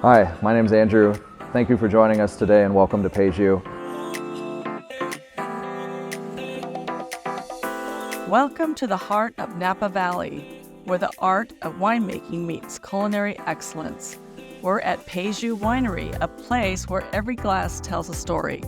Hi, my name is Andrew. Thank you for joining us today and welcome to Peju. Welcome to the heart of Napa Valley, where the art of winemaking meets culinary excellence. We're at Peju Winery, a place where every glass tells a story.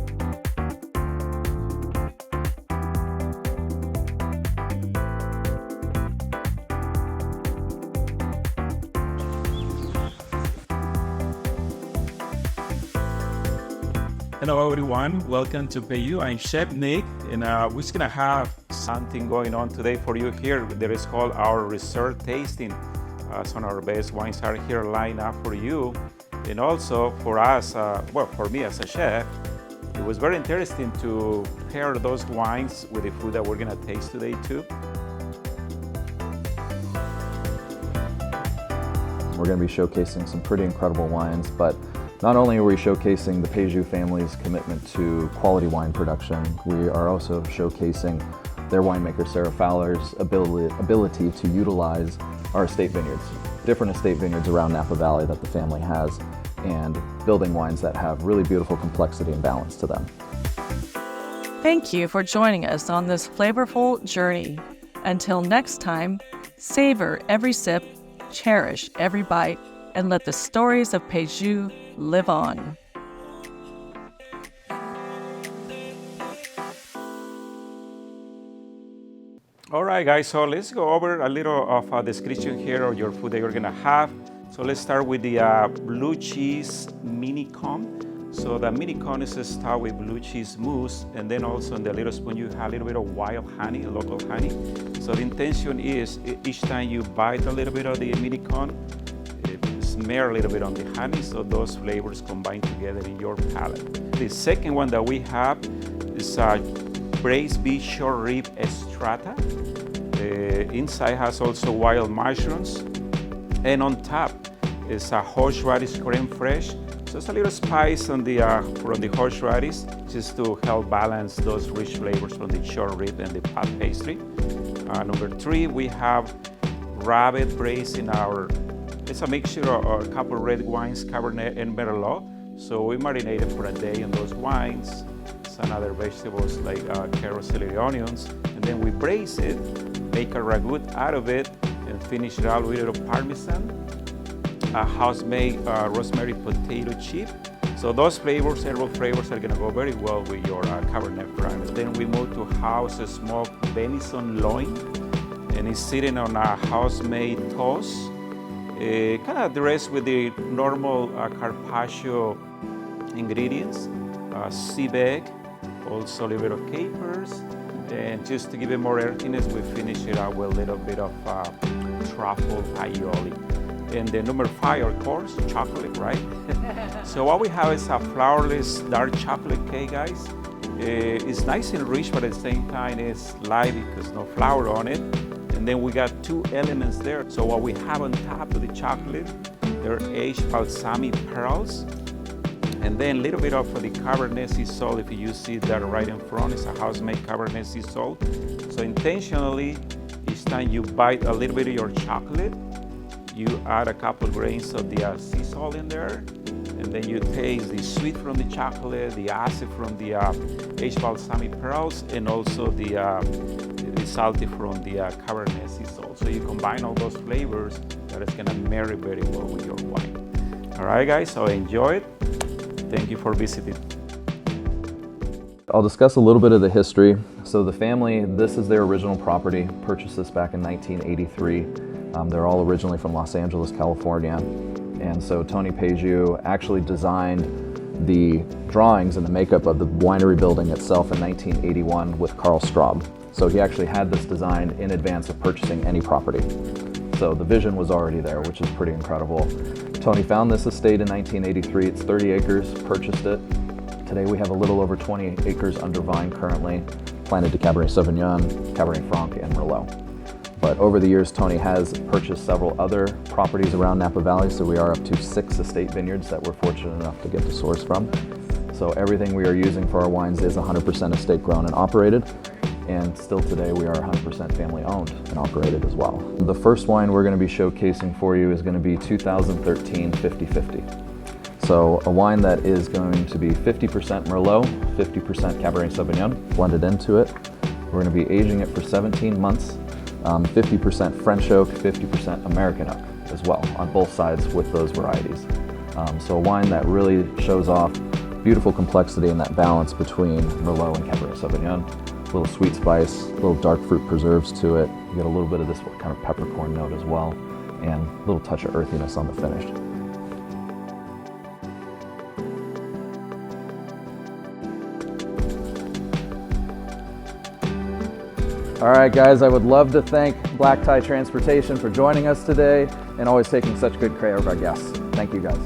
Hello everyone, welcome to Payu. I'm Chef Nick, and we're just gonna have something going on today for you here. That is called our resort tasting. Some of our best wines are here lined up for you, and also for us, for me as a chef, it was very interesting to pair those wines with the food that we're gonna taste today too. We're going to be showcasing some pretty incredible wines, but not only are we showcasing the Peju family's commitment to quality wine production, we are also showcasing their winemaker Sarah Fowler's ability to utilize our estate vineyards, different estate vineyards around Napa Valley that the family has, and building wines that have really beautiful complexity and balance to them. Thank you for joining us on this flavorful journey. Until next time, savor every sip, cherish every bite, and let the stories of Peju live on. All right, guys, so let's go over a little of a description here of your food that you're gonna have. So let's start with the blue cheese mini cone. So the mini cone is start with blue cheese mousse, and then also in the little spoon you have a little bit of wild honey, local honey. So the intention is each time you bite a little bit of the mini cone, smear a little bit on the honey, so those flavors combine together in your palate. The second one that we have is braised beef short rib strata. Inside has also wild mushrooms, and on top is a horseradish creme fraiche. So it's a little spice on the from the horseradish, just to help balance those rich flavors from the short rib and the pot pastry. Number three, we have rabbit braised in our. It's a mixture of a couple red wines, Cabernet and Merlot. So we marinate it for a day on those wines. Some other vegetables like carrots, celery, onions, and then we braise it, make a ragout out of it, and finish it out with a little Parmesan, a house-made rosemary potato chip. So those flavors, herbal flavors, are gonna go very well with your Cabernet Franc. Then we move to house-smoked venison loin, and it's sitting on a house-made toast. Kind of dressed with the normal carpaccio ingredients, sea bag, also a little bit of capers, and just to give it more earthiness, we finish it out with a little bit of truffle aioli. And the number five, of course, chocolate, right? So what we have is a flourless dark chocolate cake, guys. It's nice and rich, but at the same time it's light because no flour on it. And then we got two elements there. So what we have on top of the chocolate, they're aged balsamic pearls. And then a little bit of the Cabernet sea salt, if you see that right in front, it's a house-made Cabernet sea salt. So intentionally, each time you bite a little bit of your chocolate, you add a couple grains of the sea salt in there. And then you taste the sweet from the chocolate, the acid from the aged balsamic pearls, and also the salty from the Cabernet sea salt. So you combine all those flavors that is gonna marry very well with your wine. All right, guys, so enjoy it. Thank you for visiting. I'll discuss a little bit of the history. So the family, this is their original property, purchased this back in 1983. They're all originally from Los Angeles, California. And so Tony Peju actually designed the drawings and the makeup of the winery building itself in 1981 with Carl Straub. So he actually had this designed in advance of purchasing any property. So the vision was already there, which is pretty incredible. Tony found this estate in 1983. It's 30 acres, purchased it. Today we have a little over 20 acres under vine currently, planted to Cabernet Sauvignon, Cabernet Franc, and Merlot. But over the years, Tony has purchased several other properties around Napa Valley, so we are up to 6 estate vineyards that we're fortunate enough to get to source from. So everything we are using for our wines is 100% estate grown and operated. And still today, we are 100% family owned and operated as well. The first wine we're going to be showcasing for you is going to be 2013 50/50. So a wine that is going to be 50% Merlot, 50% Cabernet Sauvignon blended into it. We're going to be aging it for 17 months, 50% French oak, 50% American oak as well on both sides with those varieties. So a wine that really shows off beautiful complexity and that balance between Merlot and Cabernet Sauvignon. A little sweet spice, a little dark fruit preserves to it. You get a little bit of this kind of peppercorn note as well, and a little touch of earthiness on the finish. All right, guys, I would love to thank Black Tie Transportation for joining us today and always taking such good care of our guests. Thank you, guys.